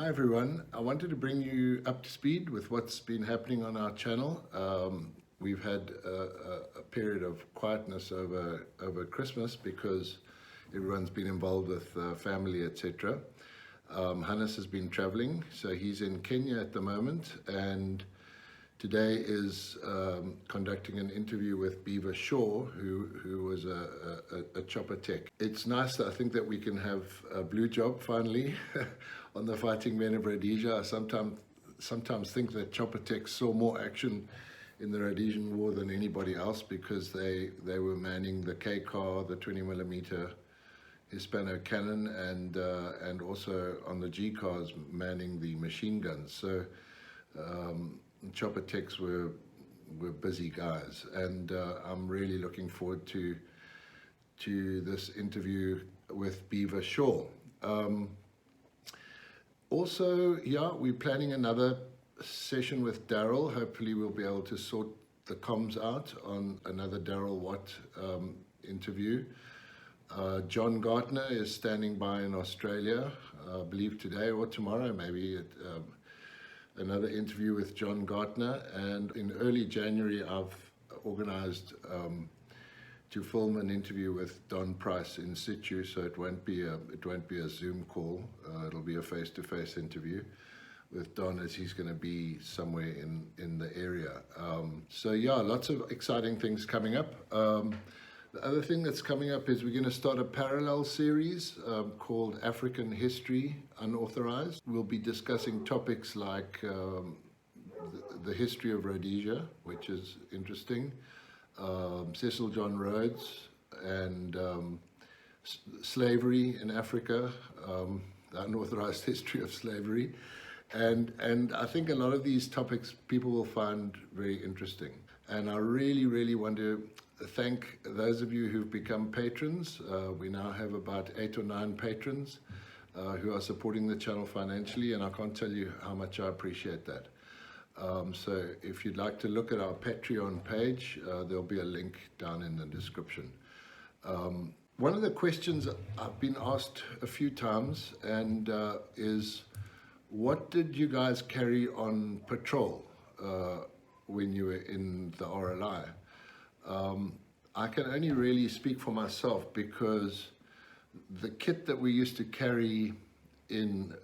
Hi everyone, I wanted to bring you up to speed with what's been happening on our channel. We've had a period of quietness over Christmas because everyone's been involved with family, etc. Hannes has been traveling, so he's in Kenya at the moment, and today is conducting an interview with Beaver Shaw, who was a chopper tech. It's nice that I think that we can have a blue job finally on the Fighting Men of Rhodesia. I sometimes think that chopper techs saw more action in the Rhodesian War than anybody else because they were manning the K car, the 20mm Hispano cannon, and also on the G cars manning the machine guns. So chopper techs were busy guys, and I'm really looking forward to this interview with Beaver Shaw. Also, yeah, we're planning another session with Daryl. Hopefully we'll be able to sort the comms out on another Daryl Watt interview. John Gartner is standing by in Australia, I believe today or tomorrow, maybe another interview with John Gartner. And in early January, I've organized to film an interview with Don Price in situ, so it won't be a Zoom call. It'll be a face-to-face interview with Don, as he's going to be somewhere in the area. So yeah, lots of exciting things coming up. The other thing that's coming up is we're going to start a parallel series called African History Unauthorized. We'll be discussing topics like the history of Rhodesia, which is interesting, Cecil John Rhodes, and slavery in Africa, the unauthorized history of slavery. And I think a lot of these topics people will find very interesting. And I really want to thank those of you who've become patrons. We now have about 8 or 9 patrons who are supporting the channel financially, and I can't tell you how much I appreciate that. So if you'd like to look at our Patreon page, there'll be a link down in the description. One of the questions I've been asked a few times and is, what did you guys carry on patrol when you were in the RLI? I can only really speak for myself because the kit that we used to carry in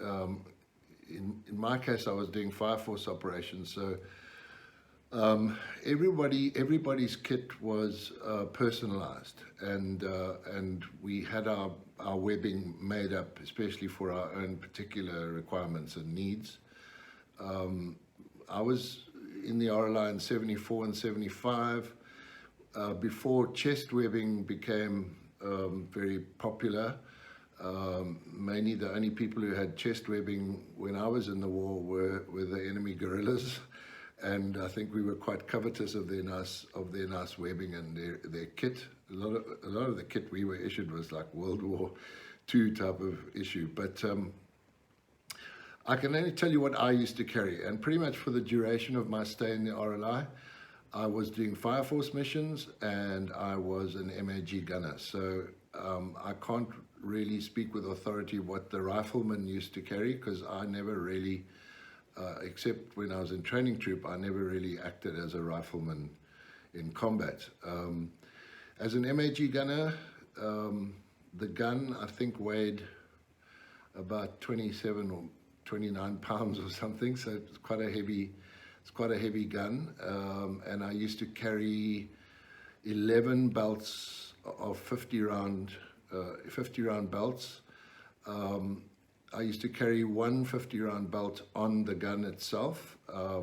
my case, I was doing Fire Force operations, so everybody's kit was personalized, and we had our webbing made up especially for our own particular requirements and needs. I was in the RLI in 74 and 75. Before chest webbing became very popular. Mainly the only people who had chest webbing when I was in the war were the enemy guerrillas, and I think we were quite covetous of their nice webbing and their kit. A lot of the kit we were issued was like World War II type of issue, but I can only tell you what I used to carry, and pretty much for the duration of my stay in the RLI, I was doing Fire Force missions and I was an MAG gunner. So I can't really speak with authority what the riflemen used to carry, because I never really, except when I was in training troop, I never really acted as a rifleman in combat. As an MAG gunner, the gun I think weighed about 27 or 29 pounds or something, so it's quite a heavy gun, and I used to carry 11 belts of 50 round belts. I used to carry one 50 round belt on the gun itself,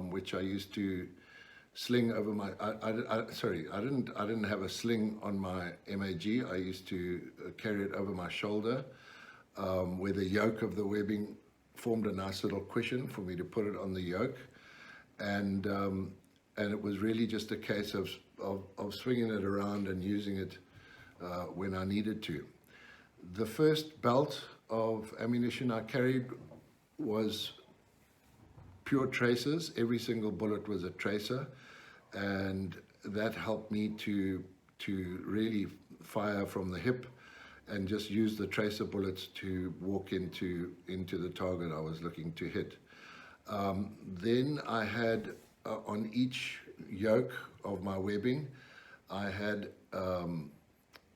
which I used to sling over my. I didn't have a sling on my MAG. I used to carry it over my shoulder, where the yoke of the webbing formed a nice little cushion for me to put it on the yoke. And it was really just a case of swinging it around and using it when I needed to. The first belt of ammunition I carried was pure tracers. Every single bullet was a tracer, and that helped me to really fire from the hip and just use the tracer bullets to walk into the target I was looking to hit. Then I had on each yoke of my webbing, I had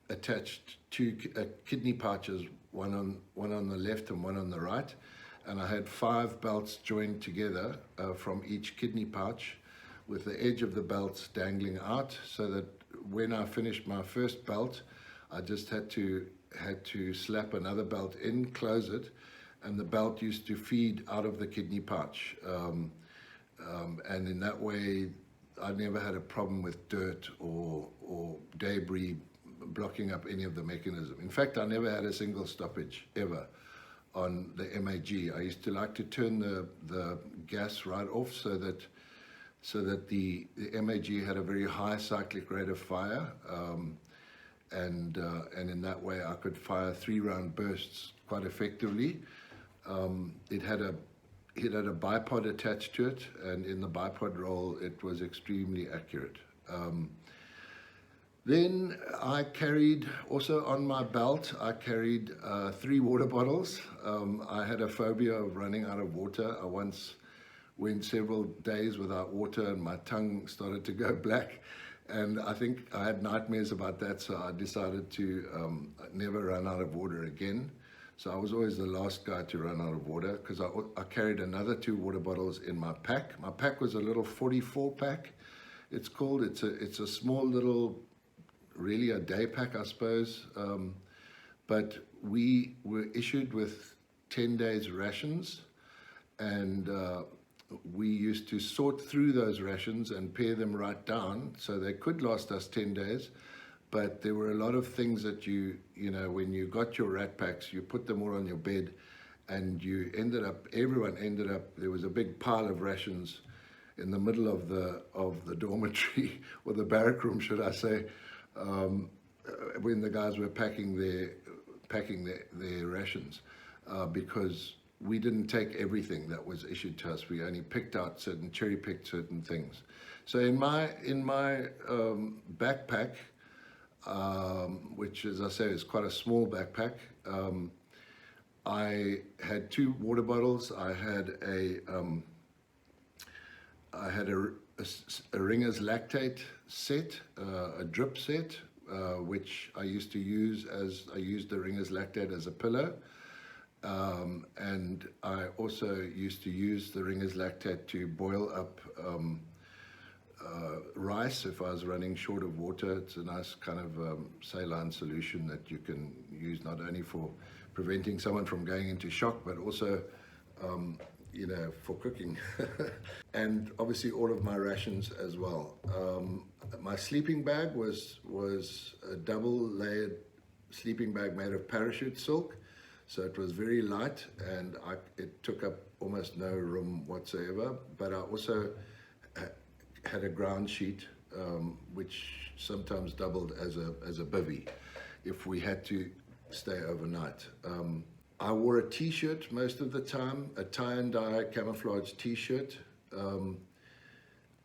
attached two kidney pouches, one on the left and one on the right, and I had 5 belts joined together from each kidney pouch, with the edge of the belts dangling out, so that when I finished my first belt, I just had to slap another belt in, close it, and the belt used to feed out of the kidney pouch, and in that way I never had a problem with dirt or debris blocking up any of the mechanism. In fact, I never had a single stoppage ever on the MAG. I used to like to turn the gas right off so that the MAG had a very high cyclic rate of fire, and in that way I could fire 3-round bursts quite effectively. It had a bipod attached to it, and in the bipod roll it was extremely accurate. Then I carried, also on my belt, I carried 3 water bottles. I had a phobia of running out of water. I once went several days without water and my tongue started to go black, and I think I had nightmares about that, so I decided to never run out of water again. So I was always the last guy to run out of water, because I carried another 2 water bottles in my pack. My pack was a little 44 pack, it's called. It's a small little, really a day pack, I suppose. But we were issued with 10 days rations, and we used to sort through those rations and pare them right down so they could last us 10 days. But there were a lot of things that you know, when you got your rat packs, you put them all on your bed, and everyone ended up, there was a big pile of rations in the middle of the dormitory, or the barrack room, should I say, when the guys were packing their rations, because we didn't take everything that was issued to us. We only cherry-picked certain things. So in my backpack, which, as I say, is quite a small backpack, I had 2 water bottles. I had a Ringer's lactate set, a drip set, which I used to use I used the Ringer's lactate as a pillow. And I also used to use the Ringer's lactate to boil up rice if I was running short of water. It's a nice kind of saline solution that you can use not only for preventing someone from going into shock, but also for cooking. And obviously all of my rations as well. My sleeping bag was a double-layered sleeping bag made of parachute silk. So it was very light, and it took up almost no room whatsoever. But I also had a ground sheet, which sometimes doubled as a bivvy if we had to stay overnight. I wore a t-shirt most of the time, a tie and dye camouflage t-shirt.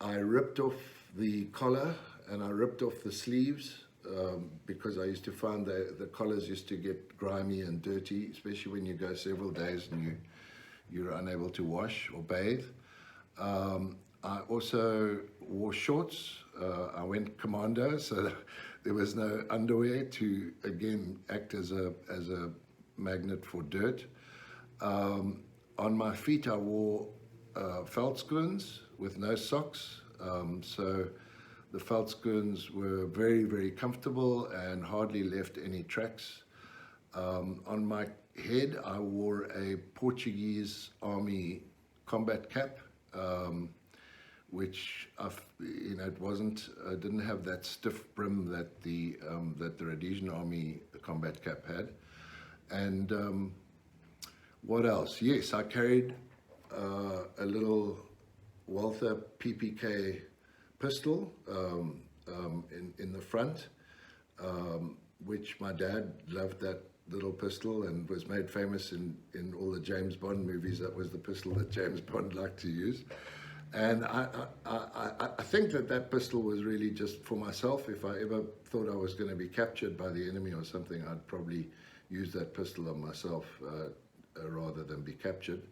I ripped off the collar and I ripped off the sleeves, because I used to find that the collars used to get grimy and dirty, especially when you go several days and you're unable to wash or bathe. I also wore shorts. I went commando, so there was no underwear to, again, act as a magnet for dirt. On my feet I wore veldschoens with no socks, so the veldschoens were very, very comfortable and hardly left any tracks. On my head I wore a Portuguese Army combat cap, which it didn't have that stiff brim that the Rhodesian Army combat cap had. And what else? Yes, I carried a little Walther PPK pistol in the front, which my dad loved, that little pistol, and was made famous in all the James Bond movies. That was the pistol that James Bond liked to use. And I think that pistol was really just for myself. If I ever thought I was going to be captured by the enemy or something, I'd probably use that pistol on myself rather than be captured.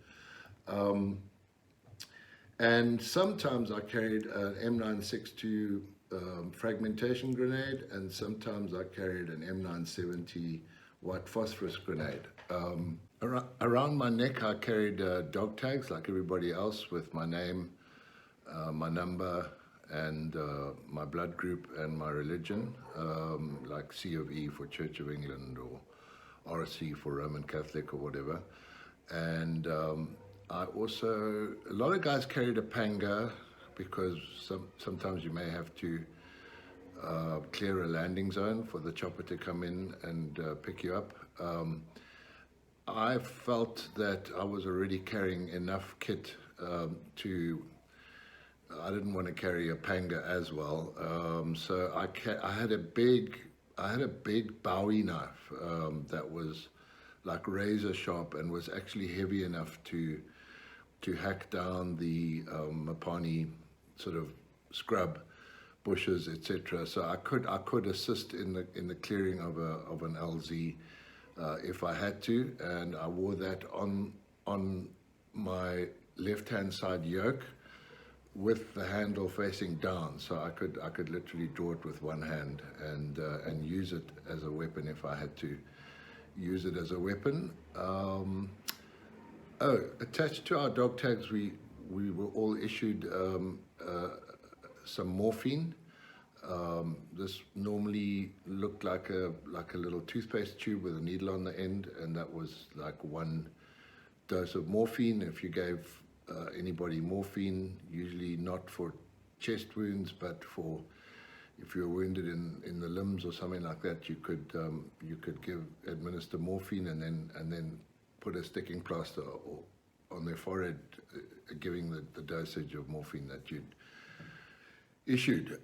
And sometimes I carried an M962 fragmentation grenade, and sometimes I carried an M970 white phosphorus grenade. Around my neck I carried dog tags like everybody else, with my name, my number, and my blood group and my religion, like C of E for Church of England, or RC for Roman Catholic, or whatever. And I also, a lot of guys carried a panga, because sometimes you may have to clear a landing zone for the chopper to come in and pick you up. I felt that I was already carrying enough kit I didn't want to carry a panga as well. So I had a big Bowie knife that was like razor sharp and was actually heavy enough to hack down the Mapani sort of scrub bushes, etc. So I could assist in the clearing of an LZ if I had to, and I wore that on my left hand side yoke with the handle facing down, so I could literally draw it with one hand and use it as a weapon if I had to use it as a weapon. Attached to our dog tags, we were all issued some morphine. This normally looked like a little toothpaste tube with a needle on the end, and that was like one dose of morphine. If you gave anybody morphine, usually not for chest wounds, but for if you're wounded in the limbs or something like that, you could administer morphine and then put a sticking plaster on their forehead, giving the dosage of morphine that you'd issued.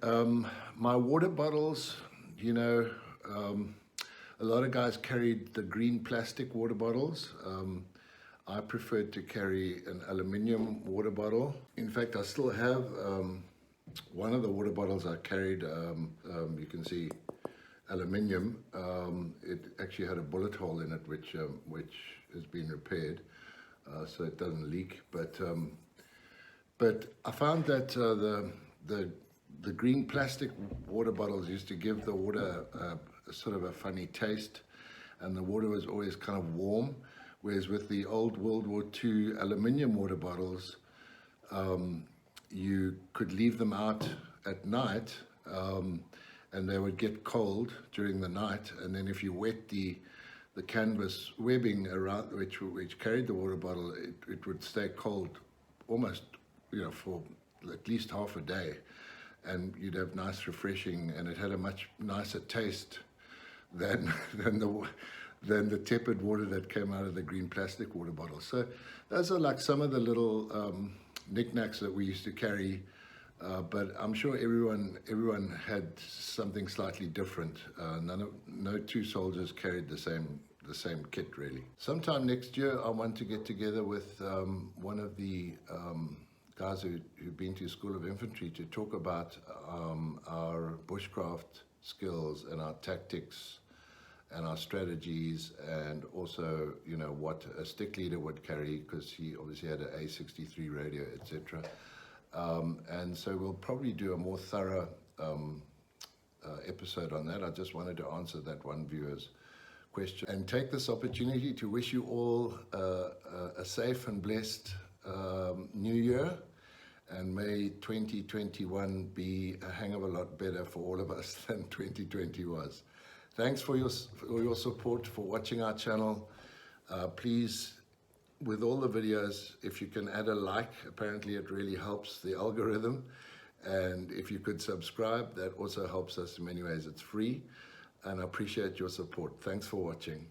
My water bottles, a lot of guys carried the green plastic water bottles. I preferred to carry an aluminium water bottle. In fact, I still have one of the water bottles I carried. You can see aluminium. It actually had a bullet hole in it, which has been repaired, so it doesn't leak. But I found that the green plastic water bottles used to give the water a sort of a funny taste, and the water was always kind of warm. Whereas with the old World War II aluminium water bottles, you could leave them out at night, and they would get cold during the night. And then if you wet the canvas webbing around which carried the water bottle, it would stay cold almost, for at least half a day, and you'd have nice refreshing, and it had a much nicer taste than the tepid water that came out of the green plastic water bottle. So those are like some of the little knickknacks that we used to carry, but I'm sure everyone had something slightly different. No two soldiers carried the same kit, really. Sometime next year I want to get together with one of the guys who've been to School of Infantry to talk about our bushcraft skills and our tactics and our strategies, and also what a stick leader would carry, because he obviously had an A63 radio, etc. And so we'll probably do a more thorough episode on that. I just wanted to answer that one viewer's question and take this opportunity to wish you all a safe and blessed new year, and may 2021 be a hang of a lot better for all of us than 2020 was. Thanks for your support, for watching our channel. Please, with all the videos, if you can add a like, apparently it really helps the algorithm. And if you could subscribe, that also helps us in many ways. It's free, and I appreciate your support. Thanks for watching.